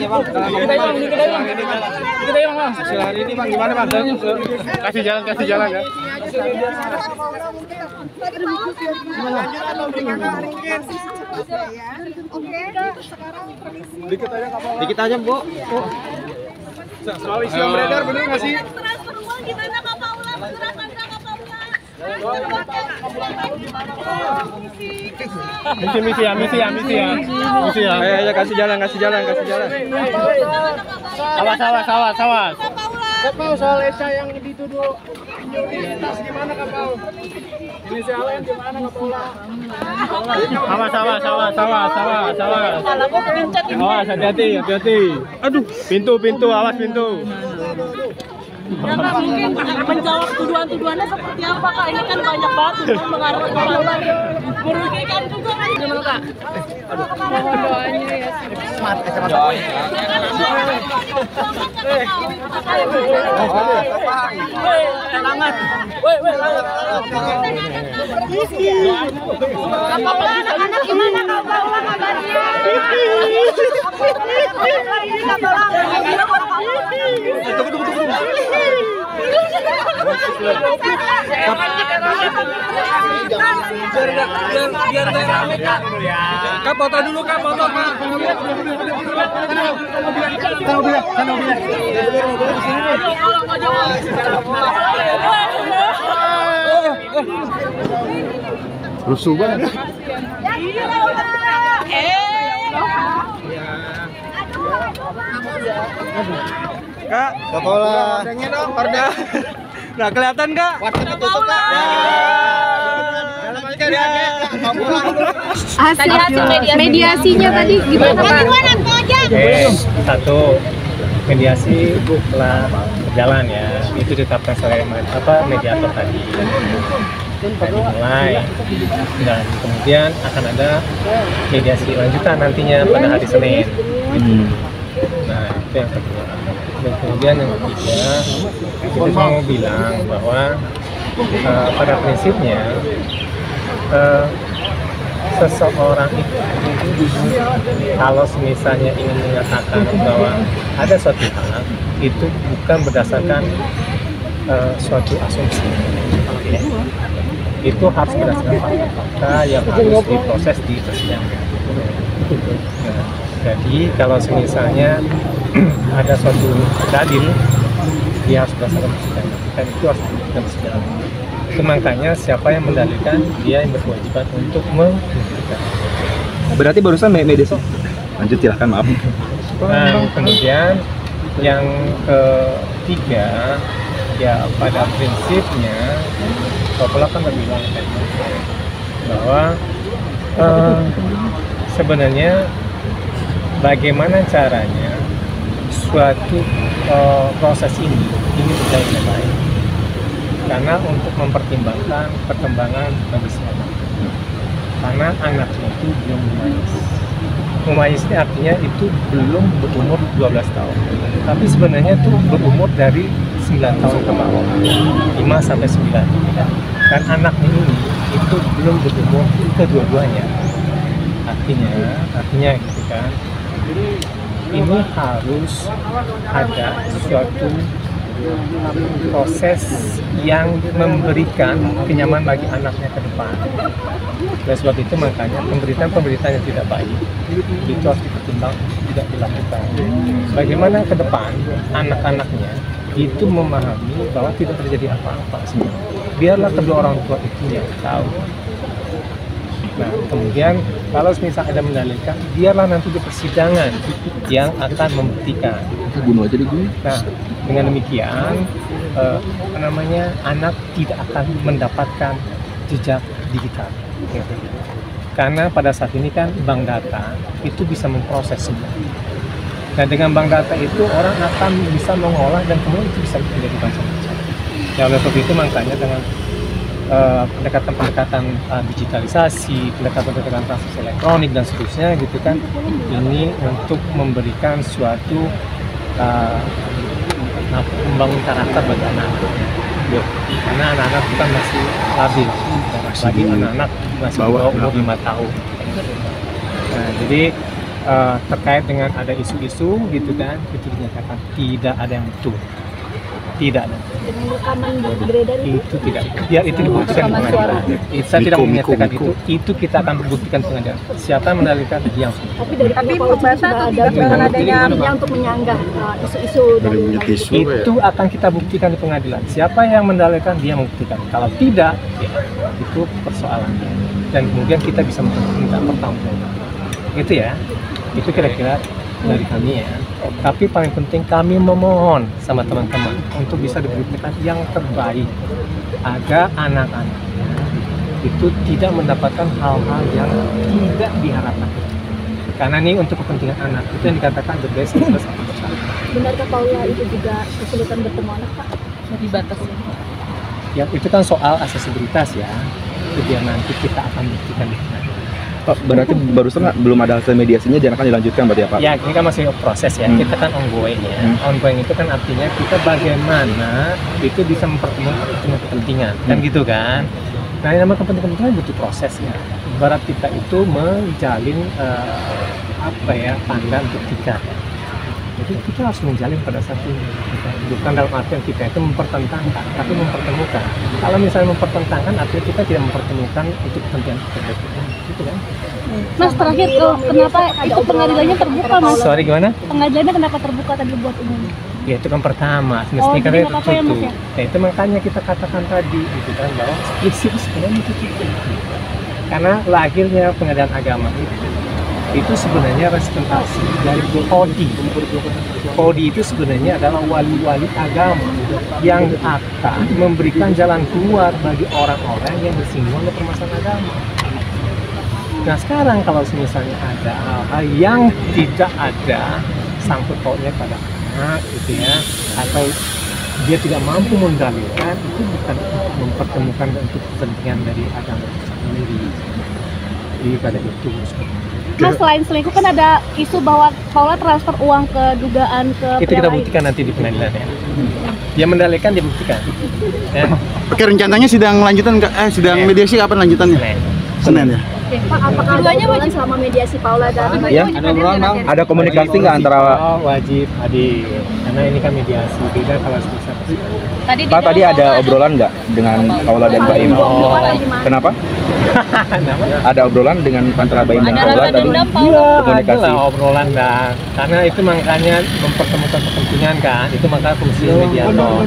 Bang. Kita Bang. Hasil hari ini Bang gimana Bang? Kasih jalan ya. Dikit aja, Bu. Selalu Islam beredar bener nggak sih? Gimana Kak Paula? Misi ya. Ayo kasih jalan. Awas. Kak Pau soal Esa yang dituduh identitas gimana Kak Pau? Inisialnya gimana Kak Paula? Awas hati-hati. Aduh, pintu, awas pintu. Ya Kak, mungkin menjawab tuduhan-tuduhannya seperti apa Kak? Ini kan banyak banget tuduhan mengarah ke Paula. Merugikan juga kan? Gimana Kak? Mohon doanya ya. Anak-anak gimana Kak Paula kabarnya? Biar rame Kak. Kak foto dulu Kak. Rusuh banget. Kak, Paula. Ordenya dong, order. Nah, kelihatan Kak? Warna tutup Kak. Mediasinya tadi gimana Kak? Satu, mediasi telah berjalan ya. Itu ditetapkan sebagai mediator tadi. Dimulai dan kemudian akan ada mediasi lanjutan nantinya pada hari Senin. Nah, itu yang kedua. Dan kemudian yang ketiga, kita mau bilang bahwa pada prinsipnya seseorang itu kalau misalnya ingin menyatakan bahwa ada suatu hal itu bukan berdasarkan suatu asumsi, itu harus berdasarkan fakta yang harus diproses di persidangan. Nah, jadi kalau misalnya ada suatu dalil, dia harus berdasarkan persidangan dan itu harus dibuktikan persidangan. Itu makanya siapa yang mendalilkan, dia yang berkewajiban untuk membuktikan. Berarti barusan mediasi. Lanjut silahkan, maaf. Nah, kemudian yang ketiga, ya pada prinsipnya Paula kan bilang bahwa sebenarnya bagaimana caranya suatu proses ini berjalan dengan baik, karena untuk mempertimbangkan perkembangan bagi si anak, karena anaknya itu belum mumayyiz ini artinya itu belum berumur 12 tahun, tapi sebenarnya itu berumur dari 9 tahun ke bawah, 5 sampai 9. Dan anaknya ini itu belum berumur kedua-duanya. Artinya gitu kan. Ini harus ada suatu proses yang memberikan kenyamanan bagi anaknya ke depan. Dan sebab itu makanya pemberitaan yang tidak baik itu harus dipertimbangkan, tidak dilakukan. Bagaimana ke depan anak-anaknya itu memahami bahwa tidak terjadi apa-apa sebenarnya. Biarlah kedua orang tua itu yang tahu. Nah, kemudian kalau misalnya ada mendalilkan, biarlah nanti di persidangan yang akan membuktikan. Bunuh aja di gue. Nah, dengan demikian, anak tidak akan mendapatkan jejak digital. Karena pada saat ini kan bank data itu bisa memproses semua. Nah, dengan bank data itu orang akan bisa mengolah dan kemudian itu bisa menjadi macam-macam. Ya, oleh sebab itu makanya dengan pendekatan digitalisasi, pendekatan transaksi elektronik dan seterusnya gitu kan, ini untuk memberikan suatu membangun karakter bagi anak-anak. Karena anak-anak itu kan masih labil, bagi anak-anak masih bawah umur 5 tahun. Nah, jadi terkait dengan ada isu-isu gitu kan, itu dinyatakan tidak ada yang betul, tidak ada. Rekaman beredar Itu tidak, ya itu dibuktikan di pengadilan. Saya tidak mau menyatakan itu kita akan buktikan di pengadilan. Siapa yang mendalilkan dia yang tapi pembahasan sudah ada dengan adanya untuk menyanggah isu-isu dari itu akan kita buktikan di pengadilan. Siapa yang mendalilkan dia membuktikan. Kalau tidak, ya, itu persoalannya. Dan kemudian kita bisa minta pertanggungjawaban. Itu ya, itu kira-kira dari kami ya. Tapi paling penting kami memohon sama teman-teman untuk bisa diberikan yang terbaik agar anak-anaknya itu tidak mendapatkan hal-hal yang tidak diharapkan. Karena ini untuk kepentingan anak, itu yang dikatakan the best interest of the child. Benarkah Paula itu juga kesulitan bertemu anak, Pak? Dibatasi. Ya itu kan soal aksesibilitas ya. Itu biar nanti kita akan buktikan di pengadilan. Pak, berarti barusan belum ada hasil mediasinya, jangan akan dilanjutkan berarti ya Pak? Ya ini kan masih proses ya, kita kan ongoing ya. Ongoing itu kan artinya kita bagaimana itu bisa mempertemukan kepentingan, kan gitu kan. Nah yang namanya kepentingan butuh proses ya. Ibarat kita itu menjalin tanda untuk tiga. Jadi kita harus menjalin pada satu ini. Bukan dalam artian kita itu mempertentangkan, tapi mempertemukan. Kalau misalnya mempertentangkan, artinya kita tidak mempertemukan untuk kepentingan tertentu. Gitu kan? Mas terakhir kenapa itu pengadilannya terbuka, Mas? Sorry gimana? Pengadilannya kenapa terbuka tadi buat umum? Ya itu kan pertama, semestinya kan jadi itu nggak apa-apa ya, Mas, tutup. ya? Nah itu makanya kita katakan tadi, gitu kan, bahwa prinsip sebenarnya itu tutup. Karena lahirnya pengadilan agama itu sebenarnya representasi dari Kodi. Kodi itu sebenarnya adalah wali-wali agama yang akan memberikan jalan keluar bagi orang-orang yang bersinggungan dengan permasalahan agama. Nah sekarang kalau misalnya ada hal-hal yang tidak ada sangkut pautnya pada anak gitu ya, atau dia tidak mampu mendalilkan, itu bukan mempertemukan untuk kepentingan dari agama itu sendiri. Jadi pada itu Mas, selain selingkuh kan ada isu bahwa Paula transfer uang ke dugaan ke itu kita buktikan nanti di pengadilan ya. Dia mendalilkan, dia buktikan. Ya. Oke, rencananya sidang lanjutan sidang mediasi kapan lanjutannya? Senin ya. Oke, Pak, apakah ada obrolan selama mediasi Paula dan Ya, ada komunikasi nggak antara wajib hadir karena ini kan mediasi, beda kalau bisa. Pak tadi ada obrolan nggak dengan Paula dan Baim? Kenapa? Ada obrolan dengan antara Baim dan Paula tadi? Iya, Komunikasi. ada obrolan dan karena itu makanya mempertemukan kepentingan kan, itu makanya fungsi mediator.